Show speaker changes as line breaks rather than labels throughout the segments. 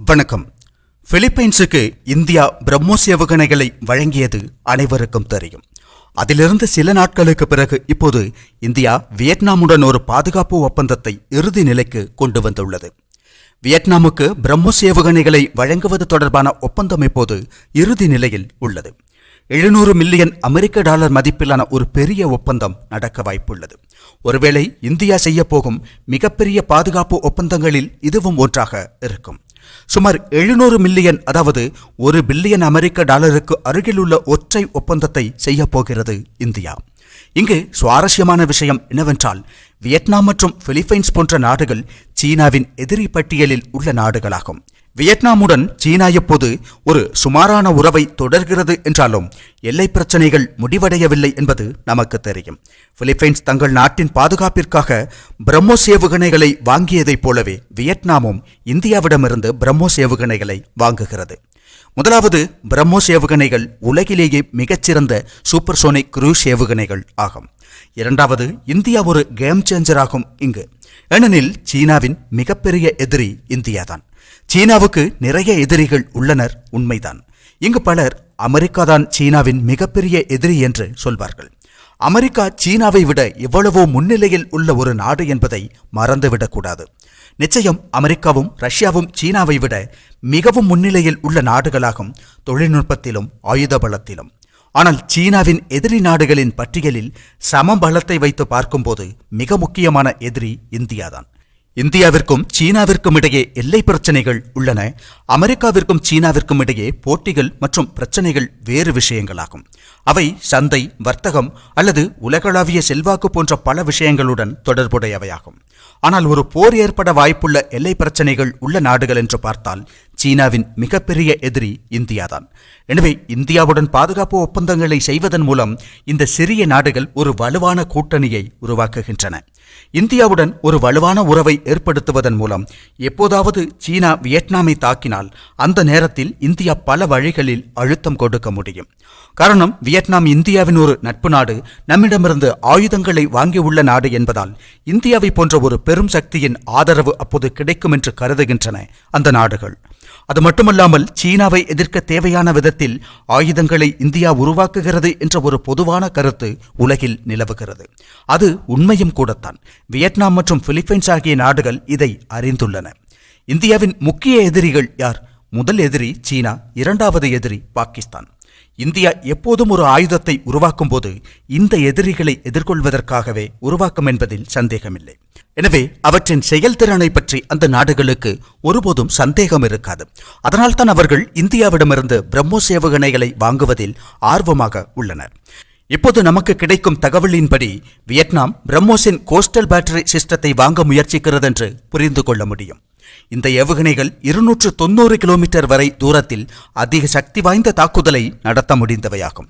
வணக்கம். பிலிப்பைன்ஸுக்கு இந்தியா பிரம்மோஸ் ஏவுகணைகளை வழங்கியது அனைவருக்கும் தெரியும். அதிலிருந்து சில நாட்களுக்கு பிறகு இப்போது இந்தியா வியட்நாமுடன் ஒரு பாதுகாப்பு ஒப்பந்தத்தை இறுதி நிலைக்கு கொண்டு வந்துள்ளது. வியட்நாமுக்கு பிரம்மோஸ் ஏவுகணைகளை வழங்குவது தொடர்பான ஒப்பந்தம் இப்போது இறுதி நிலையில் உள்ளது. 700 மில்லியன் அமெரிக்க டாலர் மதிப்பிலான ஒரு பெரிய ஒப்பந்தம் நடக்க வாய்ப்புள்ளது. ஒருவேளை இந்தியா செய்யப்போகும் மிகப்பெரிய பாதுகாப்பு ஒப்பந்தங்களில் இதுவும் ஒன்றாக இருக்கும். சுமார் 700 மில்லியன், அதாவது 1 பில்லியன் அமெரிக்க டாலருக்கு அருகிலுள்ள ஒற்றை ஒப்பந்தத்தை செய்யப்போகிறது இந்தியா. இங்கு சுவாரஸ்யமான விஷயம் என்னவென்றால், வியட்நாம் மற்றும் பிலிப்பைன்ஸ் போன்ற நாடுகள் சீனாவின் எதிரி பட்டியலில் உள்ள நாடுகளாகும். வியட்நாமுடன் சீனா இப்போது ஒரு சுமாரான உறவை தொடர்கிறது என்றாலும் எல்லை பிரச்சனைகள் முடிவடையவில்லை என்பது நமக்கு தெரியும். பிலிப்பைன்ஸ் தங்கள் நாட்டின் பாதுகாப்பிற்காக பிரம்மோஸ் ஏவுகணைகளை வாங்கியதைப் போலவே வியட்நாமும் இந்தியாவிடமிருந்து பிரம்மோஸ் ஏவுகணைகளை வாங்குகிறது. முதலாவது பிரம்மோஸ் ஏவுகணைகள் உலகிலேயே மிகச்சிறந்த சூப்பர்சோனிக் குரூஸ் ஏவுகணைகள் ஆகும். இரண்டாவது, இந்தியா ஒரு கேம் சேஞ்சராகும் இங்கு. ஏனெனில் சீனாவின் மிகப்பெரிய எதிரி இந்தியாதான். சீனாவுக்கு நிறைய எதிரிகள் உள்ளனர், உண்மைதான். இங்கு பலர் அமெரிக்கா தான் சீனாவின் மிகப்பெரிய எதிரி என்று சொல்வார்கள். அமெரிக்கா சீனாவை விட எவ்வளவோ முன்னிலையில் உள்ள ஒரு நாடு என்பதை மறந்துவிடக்கூடாது. நிச்சயம் அமெரிக்காவும் ரஷ்யாவும் சீனாவை விட மிகவும் முன்னிலையில் உள்ள நாடுகளாகும், தொழில்நுட்பத்திலும் ஆயுத பலத்திலும். ஆனால் சீனாவின் எதிரி நாடுகளின் பட்டியலில் சம பலத்தை வைத்து பார்க்கும்போது மிக முக்கியமான எதிரி இந்தியாதான். இந்தியாவிற்கும் சீனாவிற்கும் இடையே எல்லை பிரச்சனைகள் உள்ளன. அமெரிக்காவிற்கும் சீனாவிற்கும் இடையே போட்டிகள் மற்றும் பிரச்சனைகள் வேறு விஷயங்களாகும். அவை சந்தை, வர்த்தகம் அல்லது உலகளாவிய செல்வாக்கு போன்ற பல விஷயங்களுடன் தொடர்புடையவையாகும். ஆனால் ஒரு போர் ஏற்பட வாய்ப்புள்ள எல்லை பிரச்சனைகள் உள்ள நாடுகள் என்று பார்த்தால் சீனாவின் மிகப்பெரிய எதிரி இந்தியாதான். எனவே இந்தியாவுடன் பாதுகாப்பு ஒப்பந்தங்களை செய்வதன் மூலம் இந்த சிறிய நாடுகள் ஒரு வலுவான கூட்டணியை உருவாக்குகின்றன. இந்தியாவுடன் ஒரு வலுவான உறவை ஏற்படுத்துவதன் மூலம் எப்போதாவது சீனா வியட்நாமை தாக்கினால் அந்த நேரத்தில் இந்தியா பல வழிகளில் அழுத்தம் கொடுக்க முடியும். காரணம், வியட்நாம் இந்தியாவின் ஒரு நட்பு நாடு, நம்மிடமிருந்து ஆயுதங்களை வாங்கியுள்ள நாடு என்பதால் இந்தியாவை போன்ற ஒரு பெரும் சக்தியின் ஆதரவு அப்போது கிடைக்கும் என்று கருதுகின்றன அந்த நாடுகள். அது மட்டுமல்லாமல் சீனாவை எதிர்க்க தேவையான விதத்தில் ஆயுதங்களை இந்தியா உருவாக்குகிறது என்ற ஒரு பொதுவான கருத்து உலகில் நிலவுகிறது. அது உண்மையும் கூடத்தான். வியட்நாம் மற்றும் பிலிப்பைன்ஸ் ஆகிய நாடுகள் இதை அறிந்துள்ளன. இந்தியாவின் முக்கிய எதிரிகள் யார்? முதல் எதிரி சீனா, இரண்டாவது எதிரி பாகிஸ்தான். இந்தியா எப்போதும் ஒரு ஆயுதத்தை உருவாக்கும் போது இந்த எதிரிகளை எதிர்கொள்வதற்காகவே உருவாக்கும் என்பதில் சந்தேகமில்லை. எனவே அவற்றின் செயல்திறனை பற்றி அந்த நாடுகளுக்கு ஒருபோதும் சந்தேகம் இருக்காது. அதனால்தான் அவர்கள் இந்தியாவிடமிருந்து பிரம்மோஸ் ஏவுகணைகளை வாங்குவதில் ஆர்வமாக உள்ளனர். இப்போது நமக்கு கிடைக்கும் தகவலின்படி வியட்நாம் பிரம்மோஸின் கோஸ்டல் பேட்டரி சிஸ்டத்தை வாங்க முயற்சிக்கிறது என்று புரிந்து கொள்ள முடியும். இந்த ஏவுகணைகள் 290 கிலோமீட்டர் வரை தூரத்தில் அதிக சக்தி வாய்ந்த தாக்குதலை நடத்த முடிந்தவையாகும்.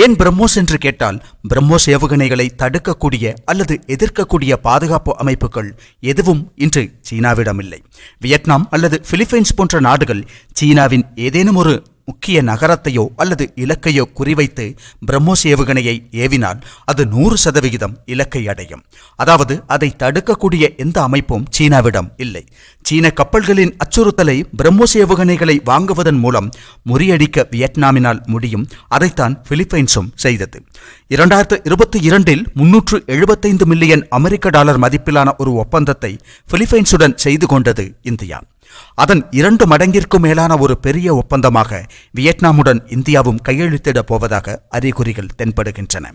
ஏன் பிரம்மோஸ் என்று கேட்டால், பிரம்மோஸ் ஏவுகணைகளை தடுக்கக்கூடிய அல்லது எதிர்க்கக்கூடிய பாதுகாப்பு அமைப்புகள் எதுவும் இன்று சீனாவிடம் இல்லை. வியட்நாம் அல்லது பிலிப்பைன்ஸ் போன்ற நாடுகள் சீனாவின் ஏதேனும் ஒரு முக்கிய நகரத்தையோ அல்லது இலக்கையோ குறிவைத்து பிரம்மோஸ் ஏவுகணையை ஏவினால் அது 100% இலக்கை அடையும். அதாவது அதை தடுக்கக்கூடிய எந்த அமைப்பும் சீனாவிடம் இல்லை. சீன கப்பல்களின் அச்சுறுத்தலை பிரம்மோஸ் ஏவுகணைகளை வாங்குவதன் மூலம் முறியடிக்க வியட்நாமினால் முடியும். அதைத்தான் பிலிப்பைன்ஸும் செய்தது. 2022 375 மில்லியன் அமெரிக்க டாலர் மதிப்பிலான ஒரு ஒப்பந்தத்தை பிலிப்பைன்ஸுடன் செய்து கொண்டது இந்தியா. அதன் 2 மடங்கிற்கும் மேலான ஒரு பெரிய ஒப்பந்தமாக வியட்நாமுடன் இந்தியாவும் கையெழுத்திட போவதாக அறிகுறிகள் தென்படுகின்றன.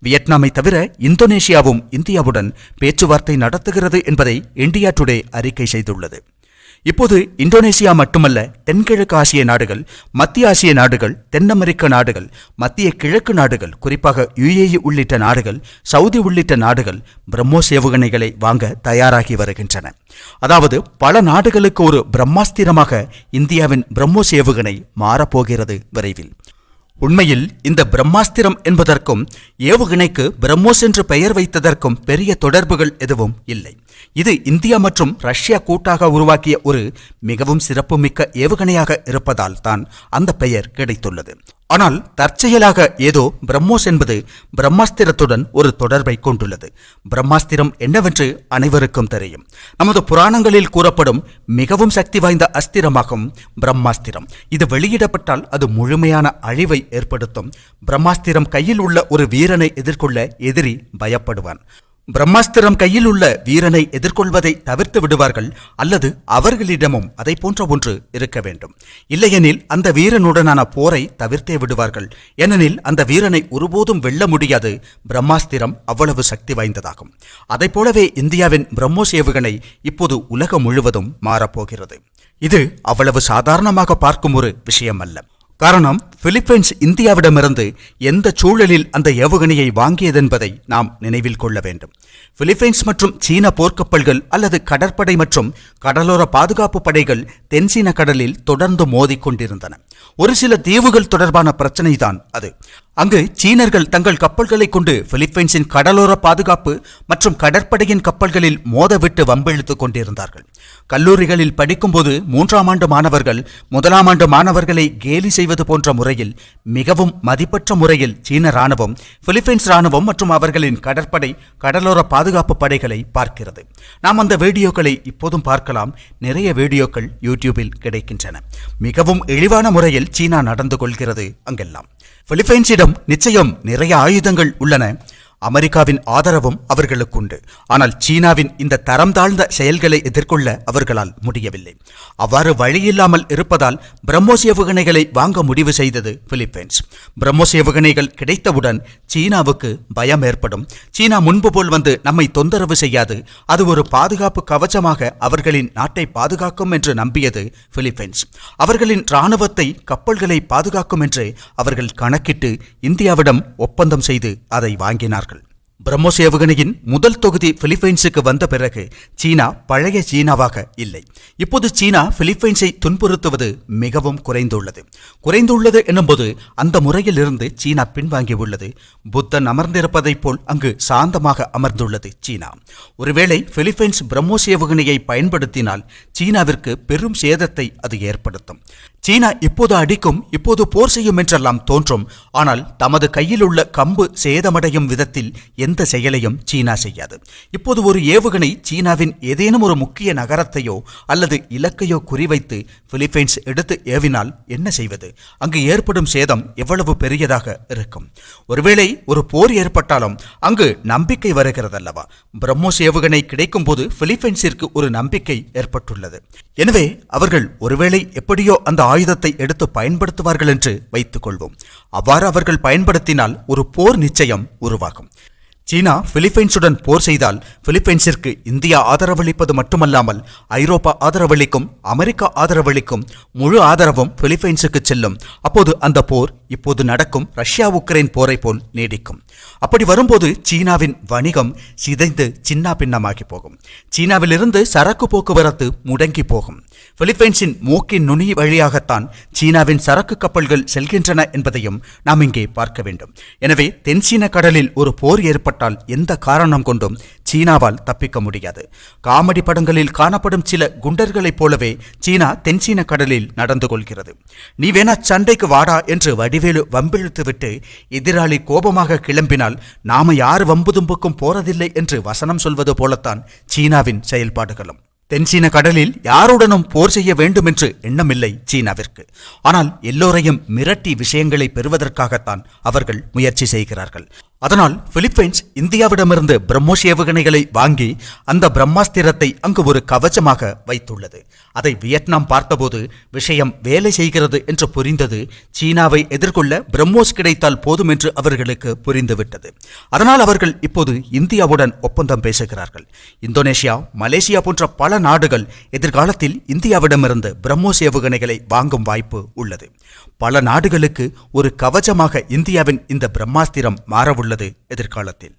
வியட்நாமை தவிர இந்தோனேஷியாவும் இந்தியாவுடன் பேச்சுவார்த்தை நடத்துகிறது என்பதை இந்தியா டுடே அறிக்கை செய்துள்ளது. இப்போது இந்தோனேசியா மட்டுமல்ல, தென்கிழக்கு ஆசிய நாடுகள், மத்திய ஆசிய நாடுகள், தென் அமெரிக்க நாடுகள், மத்திய கிழக்கு நாடுகள், குறிப்பாக UAE உள்ளிட்ட நாடுகள், சவுதி உள்ளிட்ட நாடுகள் பிரம்மோஸ் ஏவுகணைகளை வாங்க தயாராகி வருகின்றன. அதாவது பல நாடுகளுக்கு ஒரு பிரம்மாஸ்திரமாக இந்தியாவின் பிரம்மோஸ் ஏவுகணை மாறப்போகிறது விரைவில். உண்மையில் இந்த பிரம்மாஸ்திரம் என்பதற்கும் ஏவுகணைக்கு பிரம்மோஸ் என்று பெயர் வைத்ததற்கும் பெரிய தொடர்புகள் எதுவும் இல்லை. இது இந்தியா மற்றும் ரஷ்யா கூட்டாக உருவாக்கிய ஒரு மிகவும் சிறப்புமிக்க ஏவுகணையாக இருப்பதால் தான் அந்த பெயர் கிடைத்துள்ளது. ஆனால் தற்செயலாக ஏதோ பிரம்மோஸ் என்பது பிரம்மாஸ்திரத்துடன் ஒரு தொடர்பை கொண்டுள்ளது. பிரம்மாஸ்திரம் என்னவென்று அனைவருக்கும் தெரியும். நமது புராணங்களில் கூறப்படும் மிகவும் சக்தி வாய்ந்த அஸ்திரமாகும் பிரம்மாஸ்திரம். இது வெளியிடப்பட்டால் அது முழுமையான அழிவை ஏற்படுத்தும். பிரம்மாஸ்திரம் கையில் உள்ள ஒரு வீரனை எதிர்கொள்ள எதிரி பயப்படுவான். பிரம்மாஸ்திரம் கையில் உள்ள வீரனை எதிர்கொள்வதை தவிர்த்து விடுவார்கள், அல்லது அவர்களிடமும் அதை போன்ற ஒன்று இருக்க வேண்டும். இல்லையெனில் அந்த வீரனுடனான போரை தவிர்த்தே விடுவார்கள். ஏனெனில் அந்த வீரனை ஒருபோதும் வெல்ல முடியாது. பிரம்மாஸ்திரம் அவ்வளவு சக்தி வாய்ந்ததாகும். அதை போலவே இந்தியாவின் பிரம்மோஸ் ஏவுகணை இப்போது உலகம் முழுவதும் மாறப்போகிறது. இது அவ்வளவு சாதாரணமாக பார்க்கும் ஒரு விஷயம் அல்ல. காரணம், பிலிப்பைன்ஸ் இந்தியாவிடமிருந்து எந்த சூழலில் அந்த ஏவுகணையை வாங்கியதென்பதை நாம் நினைவில் கொள்ள வேண்டும். பிலிப்பைன்ஸ் மற்றும் சீன போர்க்கப்பல்கள் அல்லது கடற்படை மற்றும் கடலோர பாதுகாப்பு படைகள் தென்சீன கடலில் தொடர்ந்து மோதிக்கொண்டிருந்தன. ஒரு சில தீவுகள் தொடர்பான பிரச்சனை தான் அது. அங்கு சீனர்கள் தங்கள் கப்பல்களை கொண்டு பிலிப்பைன்ஸின் கடலோர பாதுகாப்பு மற்றும் கடற்படையின் கப்பல்களில் மோதவிட்டு வம்பிழுத்துக் கொண்டிருந்தார்கள். கல்லூரிகளில் படிக்கும்போது 3ஆம் ஆண்டு மாணவர்கள் 1ஆம் ஆண்டு மாணவர்களை கேலி செய்வது போன்ற முறையில், மிகவும் மதிப்பற்ற முறையில் சீன ராணுவம், பிலிப்பைன்ஸ் ராணுவம் மற்றும் அவர்களின் கடற்படை கடலோர பாதுகாப்பு படைகளை பார்க்கிறது. நாம் அந்த வீடியோக்களை இப்போதும் பார்க்கலாம். நிறைய வீடியோக்கள் யூடியூபில் கிடைக்கின்றன. மிகவும் இழிவான முறையில் சீனா நடந்து கொள்கிறது அங்கெல்லாம். பிலிப்பைன்ஸிடம் நிச்சயம் நிறைய ஆயுதங்கள் உள்ளன. அமெரிக்காவின் ஆதரவும் அவர்களுக்குண்டு. ஆனால் சீனாவின் இந்த தரம் தாழ்ந்த செயல்களை எதிர்கொள்ள அவர்களால் முடியவில்லை. அவ்வாறு வழியில்லாமல் இருப்பதால் பிரம்மோஸ் ஏவுகணைகளை வாங்க முடிவு செய்தது பிலிப்பைன்ஸ். பிரம்மோஸ் ஏவுகணைகள் கிடைத்தவுடன் சீனாவுக்கு பயம் ஏற்படும். சீனா முன்பு போல் வந்து நம்மை தொந்தரவு செய்யாது. அது ஒரு பாதுகாப்பு கவச்சமாக அவர்களின் நாட்டை பாதுகாக்கும் என்று நம்பியது பிலிப்பைன்ஸ். அவர்களின் இராணுவத்தை, கப்பல்களை பாதுகாக்கும் என்று அவர்கள் கணக்கிட்டு இந்தியாவிடம் ஒப்பந்தம் செய்து அதை வாங்கினார்கள். பிரம்மோஸ் ஏவுகணையின் முதல் தொகுதி பிலிப்பைன்ஸுக்கு வந்த பிறகு சீனா பழைய சீனாவாக இல்லை. இப்போது சீனா பிலிப்பைன்ஸை துன்புறுத்துவது மிகவும் குறைந்துள்ளது என்னும்போது அந்த முறையில் இருந்து சீனா பின்வாங்கியுள்ளது. புத்தன் அமர்ந்திருப்பதைப் போல் அங்கு சாந்தமாக அமர்ந்துள்ளது சீனா. ஒருவேளை பிலிப்பைன்ஸ் பிரம்மோஸ் ஏவுகணையை பயன்படுத்தினால் சீனாவிற்கு பெரும் சேதத்தை அது ஏற்படுத்தும். சீனா இப்போது அடிக்கும், இப்போது போர் செய்யும் என்றெல்லாம் தோன்றும். ஆனால் தமது கையில் உள்ள கம்பு சேதமடையும் விதத்தில் எந்த செயலையும் சீனா செய்யாது. இப்போது ஒரு ஏவுகணை சீனாவின் ஏதேனும் ஒரு முக்கிய நகரத்தையோ அல்லது இலக்கையோ குறிவைத்து பிலிப்பைன்ஸ் எடுத்து ஏவினால் என்ன செய்வது? அங்கு ஏற்படும் சேதம் எவ்வளவு பெரியதாக இருக்கும்? ஒருவேளை ஒரு போர் ஏற்பட்டாலும் அங்கு நம்பிக்கை வருகிறதல்லவா? பிரம்மோஸ் ஏவுகணை கிடைக்கும் போது பிலிப்பைன்ஸிற்கு ஒரு நம்பிக்கை ஏற்பட்டுள்ளது. எனவே அவர்கள் ஒருவேளை எப்படியோ அந்த ஆயுதத்தை எடுத்து பயன்படுத்துவார்கள் என்று வைத்துக் கொள்வோம். அவ்வாறு அவர்கள் பயன்படுத்தினால் ஒரு போர் நிச்சயம் உருவாகும். சீனா பிலிப்பைன்ஸுடன் போர் செய்தால் பிலிப்பைன்ஸிற்கு இந்தியா ஆதரவளிப்பது மட்டுமல்லாமல் ஐரோப்பா ஆதரவளிக்கும், அமெரிக்கா ஆதரவளிக்கும், முழு ஆதரவும் பிலிப்பைன்ஸுக்கு செல்லும். அப்போது அந்த போர் இப்போது நடக்கும் ரஷ்யா உக்ரைன் போரை போல் நீடிக்கும். அப்படி வரும்போது சீனாவின் வணிகம் சிதைந்து சின்ன பின்னமாகி போகும். சீனாவிலிருந்து சரக்கு போக்குவரத்து முடங்கி போகும். பிலிப்பைன்ஸின் மூக்கின் நுனி வழியாகத்தான் சீனாவின் சரக்கு கப்பல்கள் செல்கின்றன என்பதையும் நாம் இங்கே பார்க்க வேண்டும். எனவே தென்சீன கடலில் ஒரு போர் ஏற்பட்டால் எந்த காரணம் கொண்டும் சீனாவால் தப்பிக்க முடியாது. காமெடி படங்களில் காணப்படும் சில குண்டர்களைப் போலவே சீனா தென்சீன கடலில் நடந்து கொள்கிறது. நீ வேணா சண்டைக்கு வாடா என்று வடிவேலு வம்பிழுத்துவிட்டு எதிராளி கோபமாக கிளம்பினால் நாம யார் வம்புதும்புக்கும் போறதில்லை என்று வசனம் சொல்வது போலத்தான் சீனாவின் செயல்பாடுகளும். தென்சீன கடலில் யாருடனும் போர் செய்ய வேண்டும் என்று எண்ணமில்லை சீனாவிற்கு. ஆனால் எல்லோரையும் மிரட்டி விஷயங்களை பெறுவதற்காகத்தான் அவர்கள் முயற்சி செய்கிறார்கள். அதனால் பிலிப்பைன்ஸ் இந்தியாவிடமிருந்து பிரம்மோஸ் ஏவுகணைகளை வாங்கி அந்த பிரம்மாஸ்திரத்தை அங்கு ஒரு கவச்சமாக வைத்துள்ளது. அதை வியட்நாம் பார்த்தபோது விஷயம் வேலை செய்கிறது என்று புரிந்தது. சீனாவை எதிர்கொள்ள பிரம்மோஸ் கிடைத்தால் போதும் என்று அவர்களுக்கு புரிந்துவிட்டது. அதனால் அவர்கள் இப்போது இந்தியாவுடன் ஒப்பந்தம் பேசுகிறார்கள். இந்தோனேஷியா, மலேசியா போன்ற பல நாடுகள் எதிர்காலத்தில் இந்தியாவிடமிருந்து பிரம்மோஸ் ஏவுகணைகளை வாங்கும் வாய்ப்பு உள்ளது. பல நாடுகளுக்கு ஒரு கவச்சமாக இந்தியாவின் இந்த பிரம்மாஸ்திரம் மாறவுள்ளது எதிர்காலத்தில்.